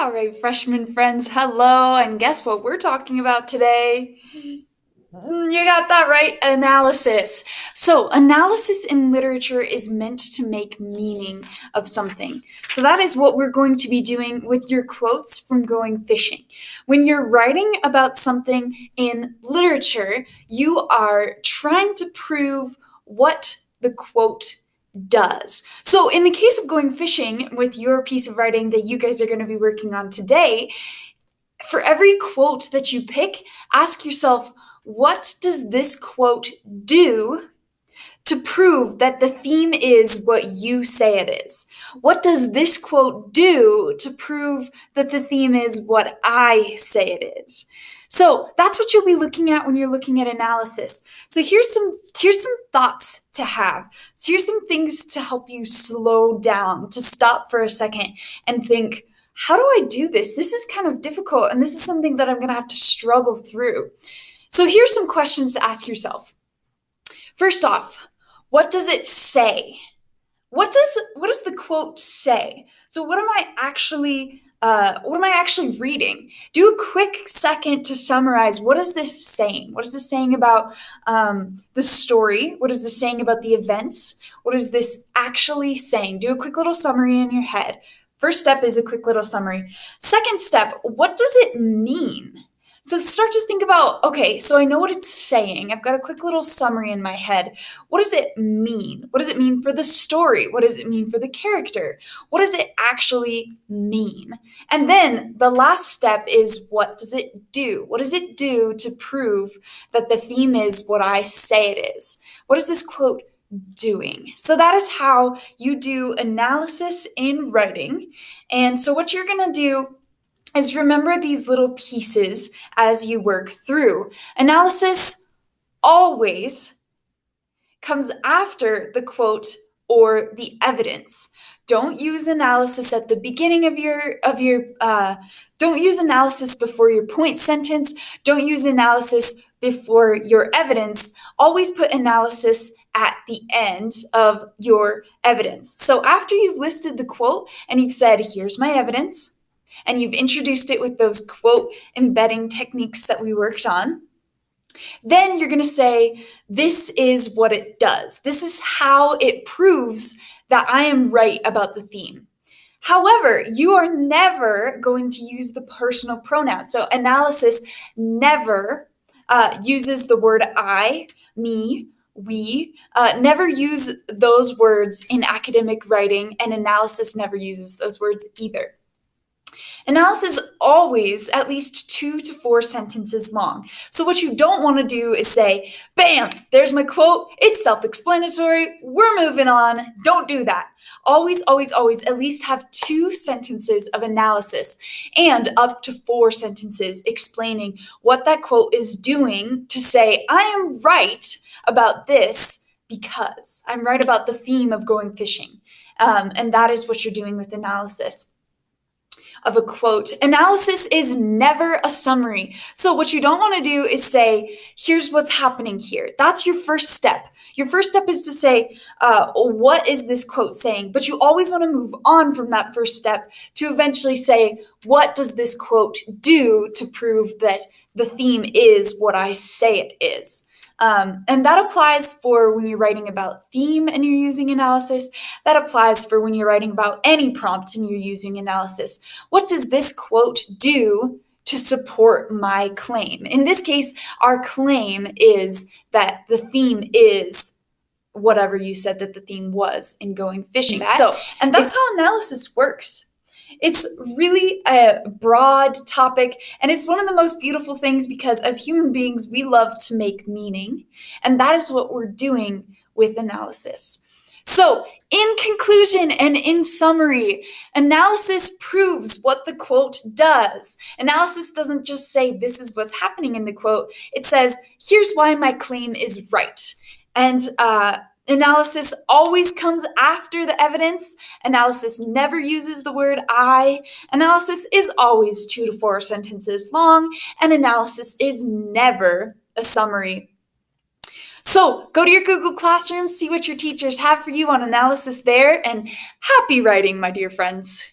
All right, freshman friends, hello, and guess what we're talking about today? You got that right, analysis. So, analysis in literature is meant to make meaning of something. So, that is what we're going to be doing with your quotes from going fishing. When you're writing about something in literature, you are trying to prove what the quote does. So, in the case of going fishing with your piece of writing that you guys are going to be working on today, for every quote that you pick, ask yourself, what does this quote do to prove that the theme is what you say it is? What does this quote do to prove that the theme is what I say it is? So that's what you'll be looking at when you're looking at analysis. So here's some thoughts to have. So here's some things to help you slow down, to stop for a second and think, how do I do this? This is kind of difficult, and this is something that I'm going to have to struggle through. So here's some questions to ask yourself. First off, what does it say? What does the quote say? So what am I actually reading? Do a quick second to summarize. What is this saying? What is this saying about the story? What is this saying about the events? What is this actually saying? Do a quick little summary in your head. First step is a quick little summary. Second step, what does it mean? So start to think about, okay, so I know what it's saying. I've got a quick little summary in my head. What does it mean? What does it mean for the story? What does it mean for the character? What does it actually mean? And then the last step is, what does it do? What does it do to prove that the theme is what I say it is? What is this quote doing? So that is how you do analysis in writing. And so what you're going to do is remember these little pieces as you work through. Analysis always comes after the quote or the evidence. Don't use analysis at the beginning of your don't use analysis before your point sentence. Don't use analysis before your evidence. Always put analysis at the end of your evidence. So after you've listed the quote and you've said, here's my evidence, and you've introduced it with those quote embedding techniques that we worked on, then you're going to say, this is what it does. This is how it proves that I am right about the theme. However, you are never going to use the personal pronoun. So analysis never uses the word I, me, we. Never use those words in academic writing, and analysis never uses those words either. Analysis is always at least 2 to 4 sentences long. So what you don't want to do is say, bam, there's my quote. It's self-explanatory. We're moving on. Don't do that. Always, always, always at least have 2 sentences of analysis and up to 4 sentences explaining what that quote is doing to say, I am right about this because I'm right about the theme of going fishing. And that is what you're doing with analysis of a quote. Analysis is never a summary. So what you don't want to do is say, here's what's happening here. That's your first step. Your first step is to say, what is this quote saying? But you always want to move on from that first step to eventually say, what does this quote do to prove that the theme is what I say it is? And that applies for when you're writing about theme and you're using analysis. That applies for when you're writing about any prompt and you're using analysis. What does this quote do to support my claim? In this case, our claim is that the theme is whatever you said that the theme was in going fishing. And that's how analysis works. It's really a broad topic, and it's one of the most beautiful things because as human beings, we love to make meaning, and that is what we're doing with analysis. So, in conclusion and in summary, analysis proves what the quote does. Analysis doesn't just say this is what's happening in the quote. It says, here's why my claim is right. And analysis always comes after the evidence. Analysis never uses the word I. Analysis is always 2 to 4 sentences long, and analysis is never a summary. So go to your Google Classroom, see what your teachers have for you on analysis there, and happy writing, my dear friends.